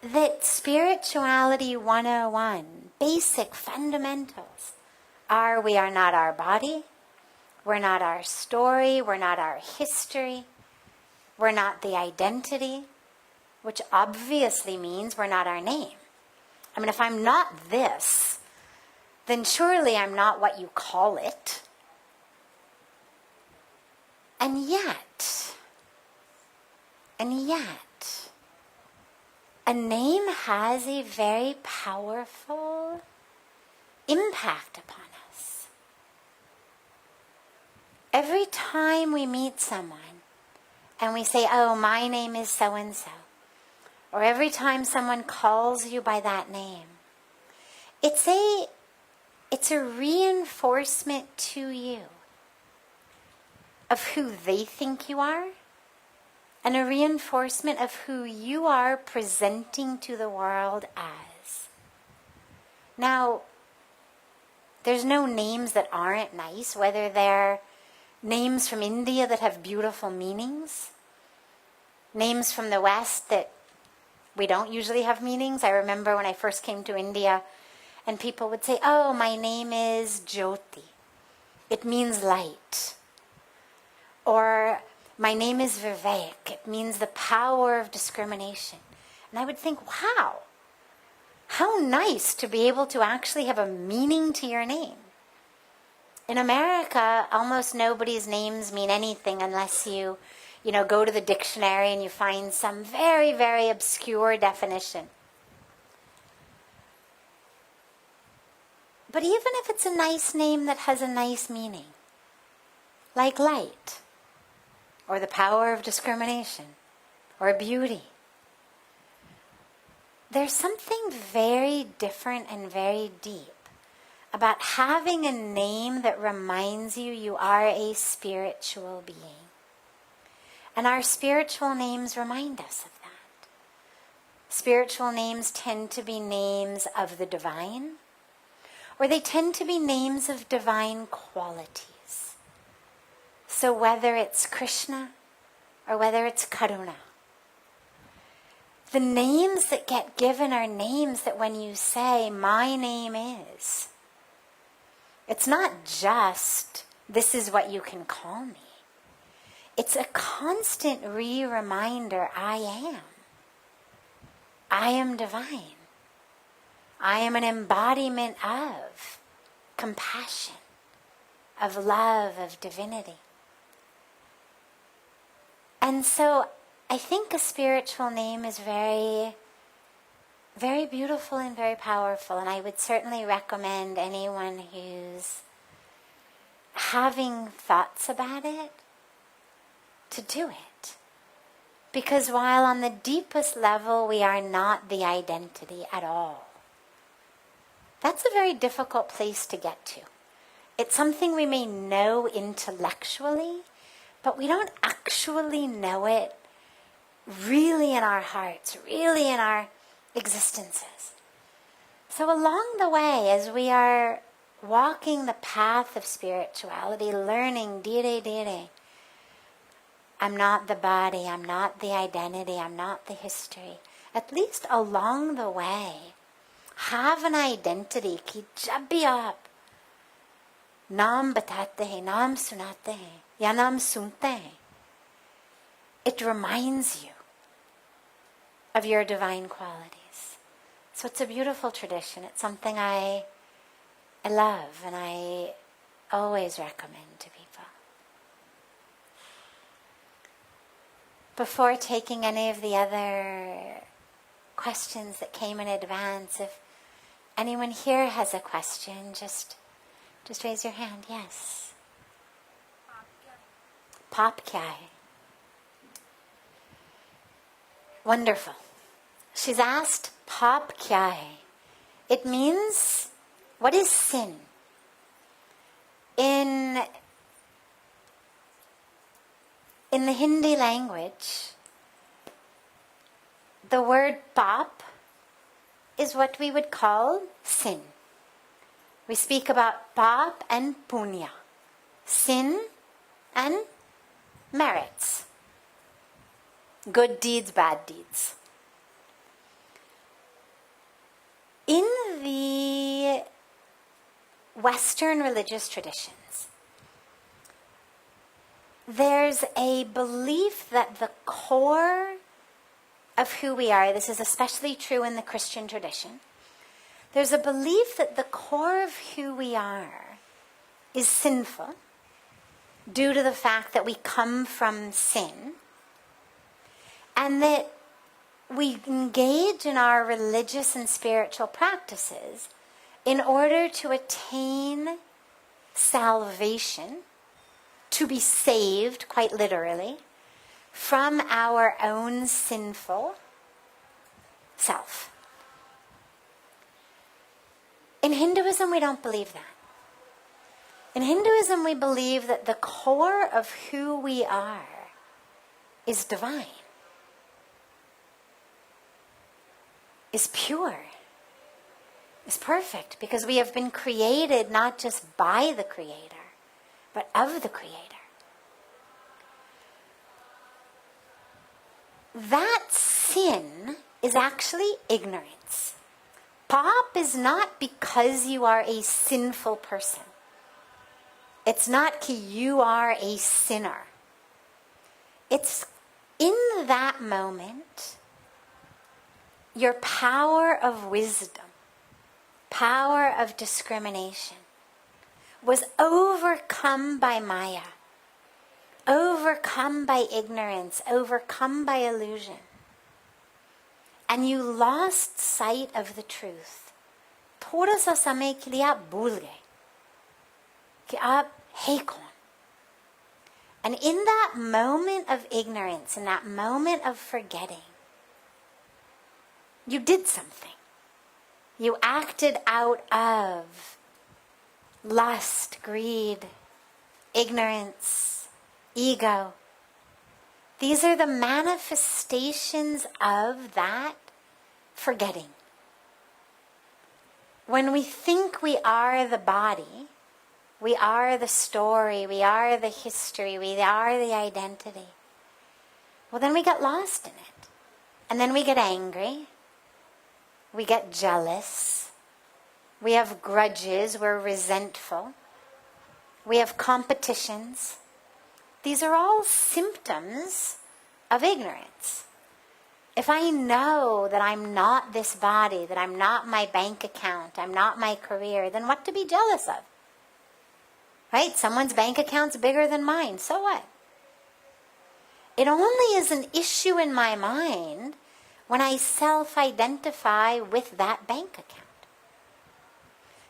that spirituality 101, basic fundamentals, are we are not our body, we're not our story, we're not our history, we're not the identity, which obviously means we're not our name. I mean, if I'm not this, then surely I'm not what you call it. And yet, a name has a very powerful impact upon us. Every time we meet someone and we say, oh, my name is so-and-so, or every time someone calls you by that name, it's a reinforcement to you of who they think you are, and a reinforcement of who you are presenting to the world as. Now, there's no names that aren't nice, whether they're names from India that have beautiful meanings, names from the West that we don't usually have meanings. I remember when I first came to India and people would say, oh, my name is Jyoti. It means light. Or my name is Vivek. It means the power of discrimination. And I would think, wow, how nice to be able to actually have a meaning to your name. In America, almost nobody's names mean anything unless you go to the dictionary and you find some very, very obscure definition. But even if it's a nice name that has a nice meaning, like light, or the power of discrimination, or beauty, there's something very different and very deep about having a name that reminds you you are a spiritual being. And our spiritual names remind us of that. Spiritual names tend to be names of the divine, or they tend to be names of divine qualities. So whether it's Krishna or whether it's Karuna, the names that get given are names that when you say, my name is, it's not just, this is what you can call me. It's a constant reminder, I am. I am divine. I am an embodiment of compassion, of love, of divinity. And so I think a spiritual name is very, very beautiful and very powerful. And I would certainly recommend anyone who's having thoughts about it to do it. Because while on the deepest level we are not the identity at all, that's a very difficult place to get to. It's something we may know intellectually, but we don't actually know it really in our hearts, really in our existences. So along the way, as we are walking the path of spirituality, learning dire, I'm not the body, I'm not the identity, I'm not the history. At least along the way, have an identity ki jab bhi aap naam batate hain, naam sunate hain, ya naam sunte hain, it reminds you of your divine qualities. So it's a beautiful tradition. It's something I love and I always recommend to people. Before taking any of the other questions that came in advance, if anyone here has a question, just raise your hand. Yes. Paap kya hai? Wonderful. She's asked, Paap kya hai? It means, what is sin? In the Hindi language, the word Paap is what we would call sin. We speak about Paap and Punya, sin and merits, good deeds, bad deeds. Western religious traditions, there's a belief that the core of who we are, this is especially true in the Christian tradition, there's a belief that the core of who we are is sinful due to the fact that we come from sin, and that we engage in our religious and spiritual practices in order to attain salvation, to be saved, quite literally, from our own sinful self. In Hinduism, we don't believe that. In Hinduism, we believe that the core of who we are is divine, is pure, is perfect, because we have been created not just by the Creator, but of the Creator. That sin is actually ignorance. Paap is not because you are a sinful person. It's not that you are a sinner. It's in that moment, your power of wisdom, power of discrimination, was overcome by Maya, overcome by ignorance, overcome by illusion. And you lost sight of the truth. थोड़ा सा समय के लिए आप भूल गए कि आप है कौन. And in that moment of ignorance, in that moment of forgetting, you did something. You acted out of lust, greed, ignorance, ego. These are the manifestations of that forgetting. When we think we are the body, we are the story, we are the history, we are the identity, well, then we get lost in it. And then we get angry, we get jealous, we have grudges, we're resentful, we have competitions. These are all symptoms of ignorance. If I know that I'm not this body, that I'm not my bank account, I'm not my career, then what to be jealous of? Right? Someone's bank account's bigger than mine. So what? It only is an issue in my mind when I self-identify with that bank account.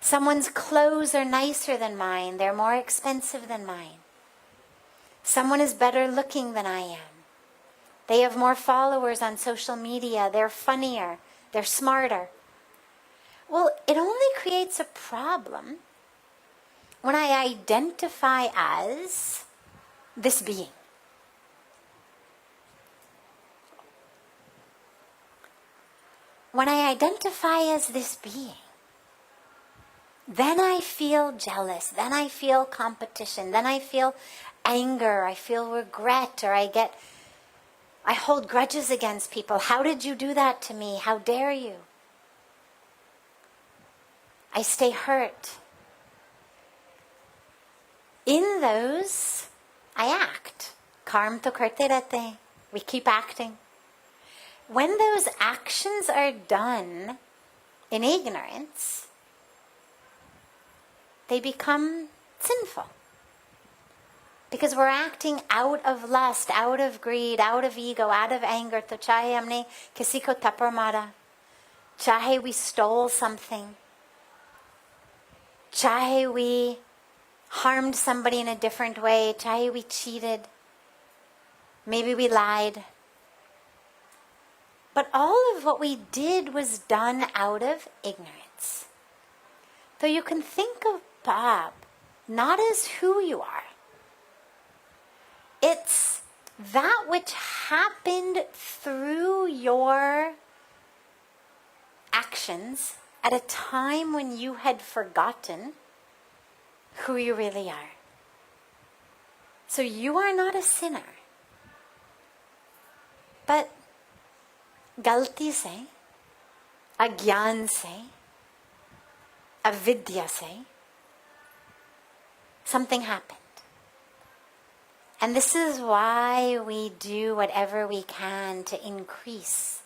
Someone's clothes are nicer than mine. They're more expensive than mine. Someone is better looking than I am. They have more followers on social media. They're funnier. They're smarter. Well, it only creates a problem when I identify as this being. When I identify as this being, then I feel jealous, then I feel competition, then I feel anger, I feel regret, or I hold grudges against people. How did you do that to me? How dare you? I stay hurt. In those, I act. Karma to karte rehte. We keep acting. When those actions are done in ignorance, they become sinful. Because we're acting out of lust, out of greed, out of ego, out of anger. To chahe humne kisi ko tappar mara, chahe we stole something, chahe we harmed somebody in a different way, chahe we cheated, maybe we lied. But all of what we did was done out of ignorance. So you can think of Paap not as who you are. It's that which happened through your actions at a time when you had forgotten who you really are. So you are not a sinner. But गलती से, अज्ञान से, अविद्या से, something happened. And this is why we do whatever we can to increase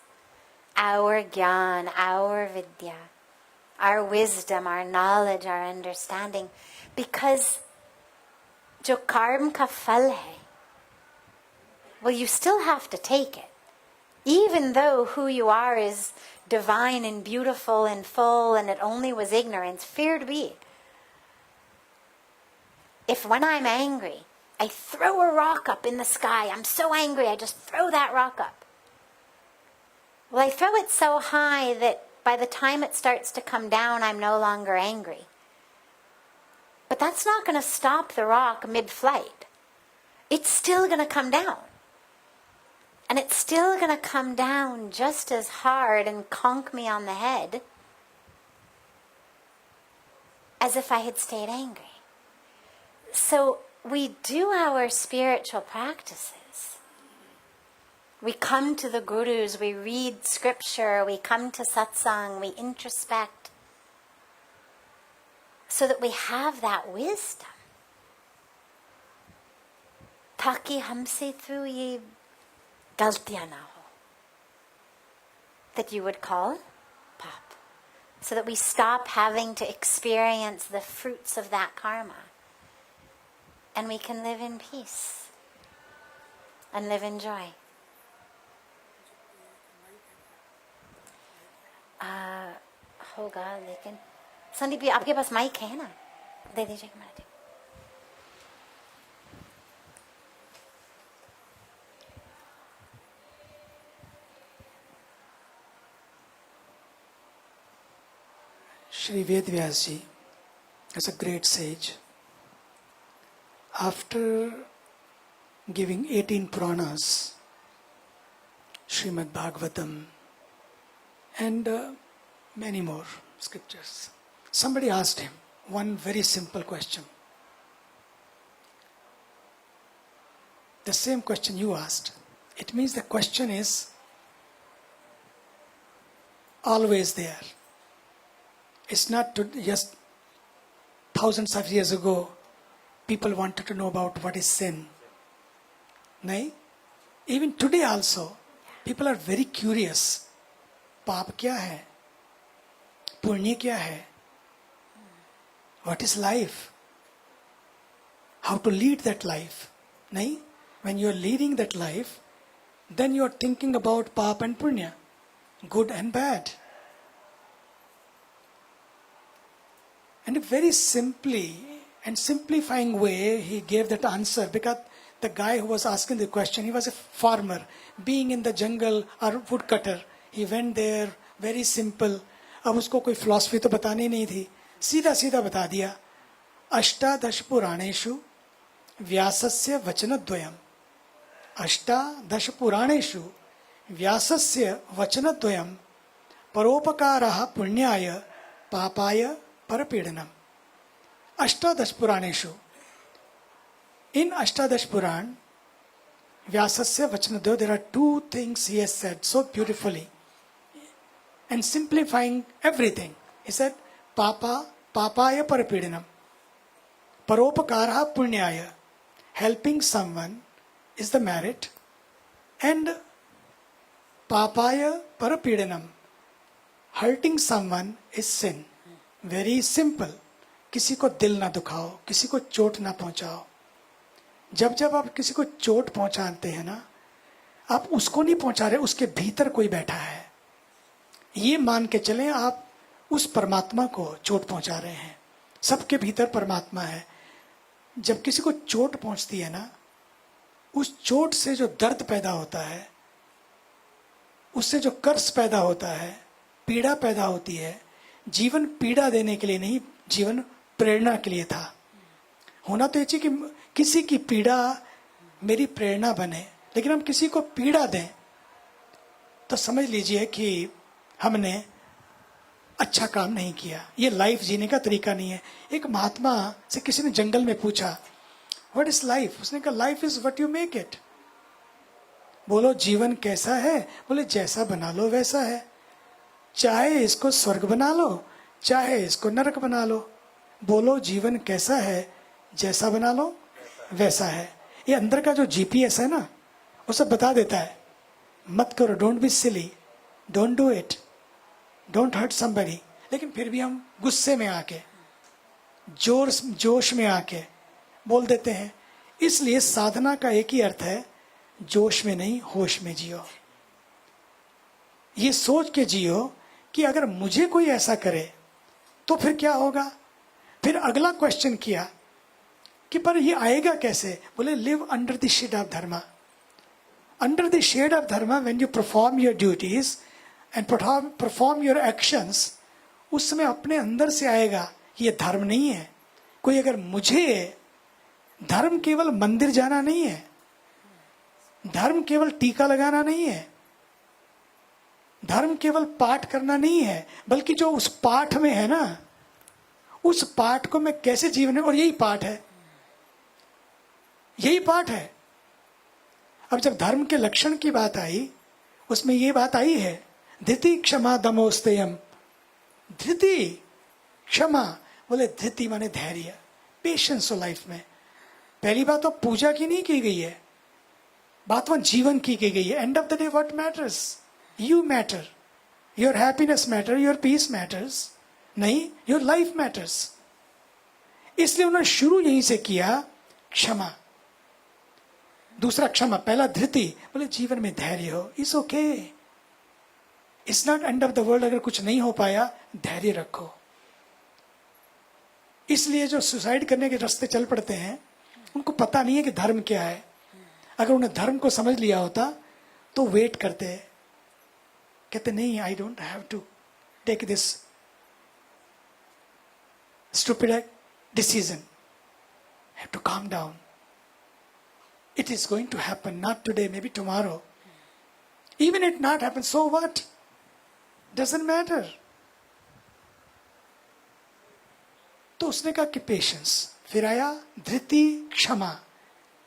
our gyan, our vidya, our wisdom, our knowledge, our understanding. Because jo karma ka phal hai, well, you still have to take it. Even though who you are is divine and beautiful and full and it only was ignorance, fear to be. If when I'm angry, I throw a rock up in the sky, I'm so angry, I just throw that rock up. Well, I throw it so high that by the time it starts to come down, I'm no longer angry. But that's not going to stop the rock mid-flight. It's still going to come down. And it's still going to come down just as hard and conk me on the head as if I had stayed angry. So we do our spiritual practices. We come to the gurus, we read scripture, we come to satsang, we introspect, so that we have that wisdom. Taki humse tu ye galtiyan na ho. That you would call Paap. So that we stop having to experience the fruits of that karma. And we can live in peace. And live in joy. होगा लेकिन संदीप जी आपके पास mic है ना दे दीजिए एक minute Shri Vedvyas ji is a great sage. After giving 18 Puranas, Srimad Bhagavatam, and many more scriptures, somebody asked him one very simple question. The same question you asked. It means the question is always there. It's not just thousands of years ago people wanted to know about what is sin. No? Even today also, people are very curious. पाप क्या है? पुण्य क्या है? What is life? How to lead that life? नहीं? When you are leading that life, then you are thinking about Paap and Punya, good and bad. And a very simply and simplifying way, he gave that answer, because the guy who was asking the question, he was a farmer, being in the jungle or woodcutter. He went there, very simple. अब उसको कोई philosophy तो बतानी नहीं थी, सीधा सीधा बता दिया. अष्टादश पुराणेषु व्यासस्य वचनद्वयम्. अष्टादश पुराणेषु व्यासस्य वचनद्वयम् परोपकारः पुण्याय पापाय परपीडनम्. अष्टादश पुराणेषु. In Ashtadash Puran, Vyasasya Vachanadyo, there are two things he has said so beautifully. And simplifying everything. He said, Papaya Parapidinam. Paropakara Punyaya. Helping someone is the merit. And Papaya Parapidinam. Hurting someone is sin. Very simple. किसी को दिल ना दुखाओ, किसी को चोट ना पहुंचाओ. जब जब आप किसी को चोट पहुंचाते हैं ना, आप उसको नहीं पहुंचा रहे, उसके भीतर कोई बैठा है. ये मान के चलें आप उस परमात्मा को चोट पहुंचा रहे हैं. सबके भीतर परमात्मा है. जब किसी को चोट पहुंचती है ना, उस चोट से जो दर्द पैदा होता है, उससे जो कर्ष पैदा होता है, पीड़ा पैदा होती है. जीवन पीड़ा देने के लिए नहीं, जीवन प्रेरणा के लिए था. होना तो ये चाहिए कि किसी की पीड़ा मेरी प्रेरणा बने, लेकिन हम किसी को पीड़ा दें तो समझ लीजिए कि हमने अच्छा काम नहीं किया. ये लाइफ जीने का तरीका नहीं है. एक महात्मा से किसी ने जंगल में पूछा, व्हाट इज लाइफ? उसने कहा, life is what you make it. बोलो जीवन कैसा है? बोले जैसा बना लो वैसा है. चाहे इसको स्वर्ग बना लो, चाहे इसको नरक बना लो. बोलो जीवन कैसा है? जैसा बना लो वैसा है। ये अंदर का जो जीपीएस है ना, वो सब बता देता है, मत करो, don't be silly, don't do it, don't hurt somebody. लेकिन फिर भी हम गुस्से में आके, जोश में आके बोल देते हैं। इसलिए साधना का एक ही अर्थ है, जोश में नहीं, होश में जियो। ये सोच के जियो कि अगर मुझे कोई ऐसा करे तो फिर क्या होगा। फिर अगला क्वेश्चन किया कि पर ये आएगा कैसे। बोले live under the shade of dharma. Under the shade of dharma when you perform your duties and perform your actions, उस समय अपने अंदर से आएगा ये धर्म नहीं है। कोई अगर मुझे, धर्म केवल मंदिर जाना नहीं है, धर्म केवल टीका लगाना नहीं है, धर्म केवल पाठ करना नहीं है, बल्कि जो उस पाठ में है ना, उस पाठ को मैं कैसे जीवन में, और यही पाठ है, यही पाठ है। अब जब धर्म के लक्षण की बात आई, उसमें ये बात आई है, धृति क्षमा दमोस्तेयम। धृति क्षमा, बोले धृति माने धैर्य, पेशेंस हो लाइफ में। पहली बात तो पूजा की नहीं की गई है, बात वहां जीवन की गई है। End of the day what matters, you matter, your happiness matter, your peace matters, नहीं योर लाइफ मैटर्स। इसलिए उन्होंने शुरू यहीं से किया, क्षमा। दूसरा क्षमा, पहला धृति, बोले जीवन में धैर्य हो, it's okay, it's not and of the world. अगर कुछ नहीं हो पाया, धैर्य रखो। इसलिए जो सुसाइड करने के रास्ते चल पड़ते हैं, उनको पता नहीं है कि धर्म क्या है। अगर उन्हें धर्म को समझ लिया होता तो वेट करते हैं, कहते नहीं, I don't have to take this stupid decision. I have to calm down. It is going to happen, not today, maybe tomorrow. Even it not happen, so what? Doesn't matter. तो उसने कहा कि patience. फिर आया धृति क्षमा।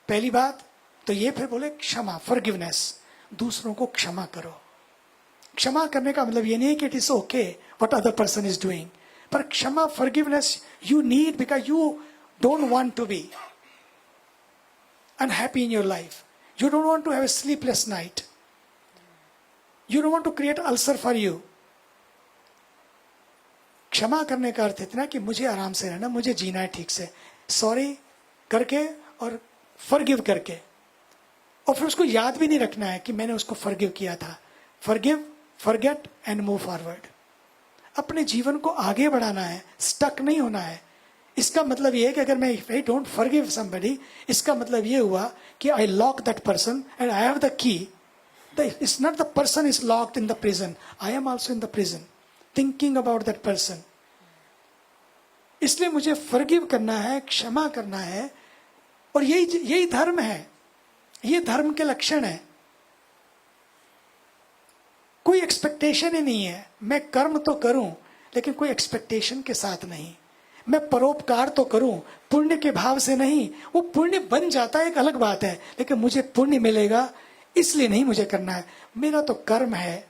पहली बात तो ये, फिर बोले क्षमा, फॉरगिवनेस, दूसरों को क्षमा करो। क्षमा करने का मतलब ये नहीं है कि it is okay what other person is doing, पर क्षमा, forgiveness you need because you don't want to be unhappy in your life. You don't want to have a sleepless night. You don't want to create ulcer for you. क्षमा करने का अर्थ इतना कि मुझे आराम से रहना, मुझे जीना है ठीक से, सॉरी करके और फॉरगिव करके, और फिर उसको याद भी नहीं रखना है कि मैंने उसको फॉरगिव किया था। Forgive, forget and move forward. अपने जीवन को आगे बढ़ाना है, स्टक नहीं होना है। इसका मतलब ये है कि अगर मैं आई डोंट फॉरगिव समबडी, इसका मतलब ये हुआ कि I lock that person and I have the key. It's not the person is locked in the prison, I am also in the prison thinking about that person. इसलिए मुझे forgive करना है, क्षमा करना है, और यही धर्म है, ये धर्म के लक्षण है। कोई एक्सपेक्टेशन ही नहीं है, मैं कर्म तो करूं लेकिन कोई एक्सपेक्टेशन के साथ नहीं। मैं परोपकार तो करूं, पुण्य के भाव से नहीं। वो पुण्य बन जाता है एक अलग बात है, लेकिन मुझे पुण्य मिलेगा इसलिए नहीं मुझे करना है। मेरा तो कर्म है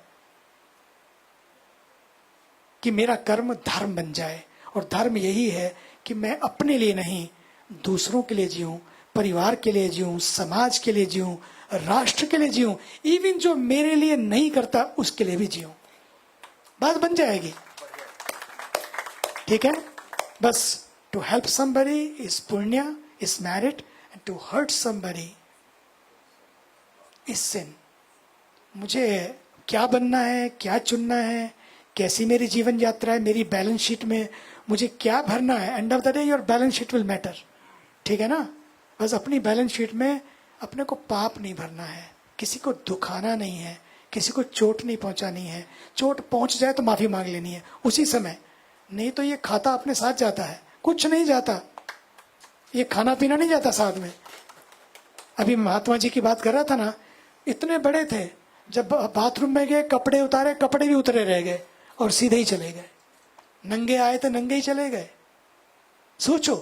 कि मेरा कर्म धर्म बन जाए, और धर्म यही है कि मैं अपने लिए नहीं, दूसरों के लिए जीऊं, परिवार के लिए जीऊं, समाज के लिए जीऊं, राष्ट्र के लिए जीऊं, इवन जो मेरे लिए नहीं करता उसके लिए भी जीऊं। बात बन जाएगी, ठीक है। बस टू हेल्प समबडी इज पुण्य, is merit, and to hurt somebody is sin. मुझे क्या बनना है, क्या चुनना है, कैसी मेरी जीवन यात्रा है, मेरी बैलेंस शीट में मुझे क्या भरना है, end of the day your balance sheet will matter, ठीक है ना। बस अपनी बैलेंस शीट में अपने को पाप नहीं भरना है, किसी को दुखाना नहीं है, किसी को चोट नहीं पहुंचानी है। चोट पहुंच जाए तो माफी मांग लेनी है उसी समय, नहीं तो ये खाता अपने साथ जाता है, कुछ नहीं जाता, ये खाना पीना नहीं जाता साथ में। अभी महात्मा जी की बात कर रहा था ना, इतने बड़े थे, जब बाथरूम में गए कपड़े उतारे, कपड़े भी उतरे रह गए और सीधे ही चले गए। नंगे आए तो नंगे ही चले गए। सोचो,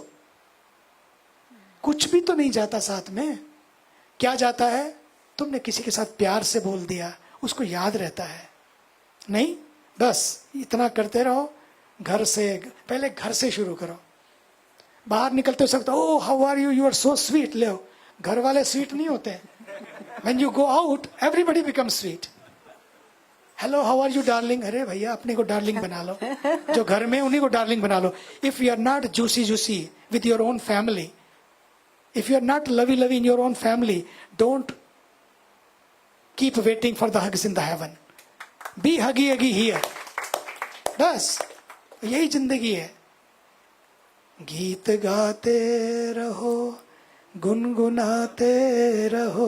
कुछ भी तो नहीं जाता साथ में। क्या जाता है, तुमने किसी के साथ प्यार से बोल दिया, उसको याद रहता है नहीं। बस इतना करते रहो, घर से, पहले घर से शुरू करो। बाहर निकलते हो सकता, oh how are you, you are so sweet. ले घर वाले स्वीट नहीं होते. When you go out, everybody becomes sweet. Hello how are you darling. अरे भैया अपने को डार्लिंग बना लो. जो घर में उन्हीं को डार्लिंग बना लो. If you are not juicy juicy with your own family, if you are not lovey lovey in your own family, don't keep waiting for the hugs in the heaven. Be huggy huggy here. बस यही जिंदगी है. गीत गाते रहो, गुनगुनाते रहो,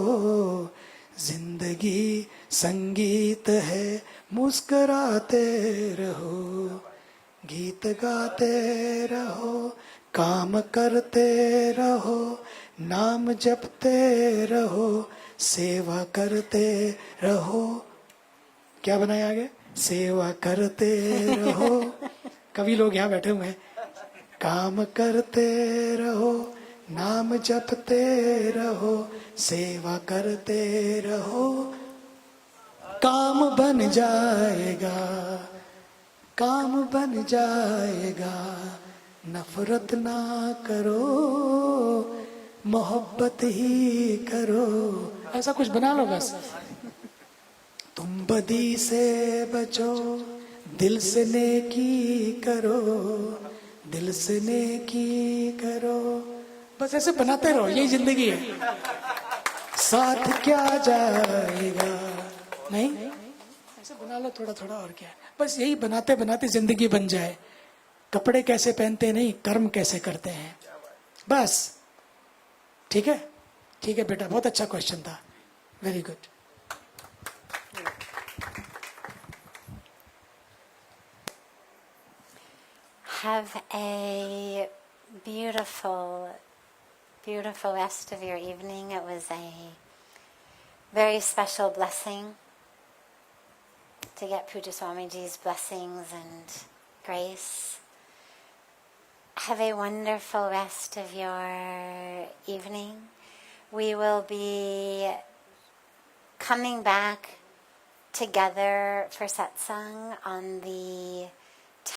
जिंदगी संगीत है, मुस्कुराते रहो. गीत गाते रहो, काम करते रहो, नाम जपते रहो, सेवा करते रहो. क्या बनाया आगे? सेवा करते रहो. कवि लोग यहाँ बैठे हुए हैं. काम करते रहो, नाम जपते रहो, सेवा करते रहो, काम बन जाएगा, काम बन जाएगा. नफरत ना करो, मोहब्बत ही करो. ऐसा कुछ बना लो बस. तुम बदी से बचो, दिल से नेकी करो, दिल से नेकी करो. बस ऐसे बनाते रहो, यही जिंदगी है. साथ क्या जाएगा. नहीं ऐसे बना लो थोड़ा थोड़ा. और क्या, बस यही बनाते बनाते जिंदगी बन जाए. कपड़े कैसे पहनते नहीं, कर्म कैसे करते हैं. बस ठीक है. ठीक है बेटा, बहुत अच्छा क्वेश्चन था. Very good. Have a beautiful, beautiful rest of your evening. It was a very special blessing to get Pujya Swamiji's blessings and grace. Have a wonderful rest of your evening. We will be coming back together for satsang on the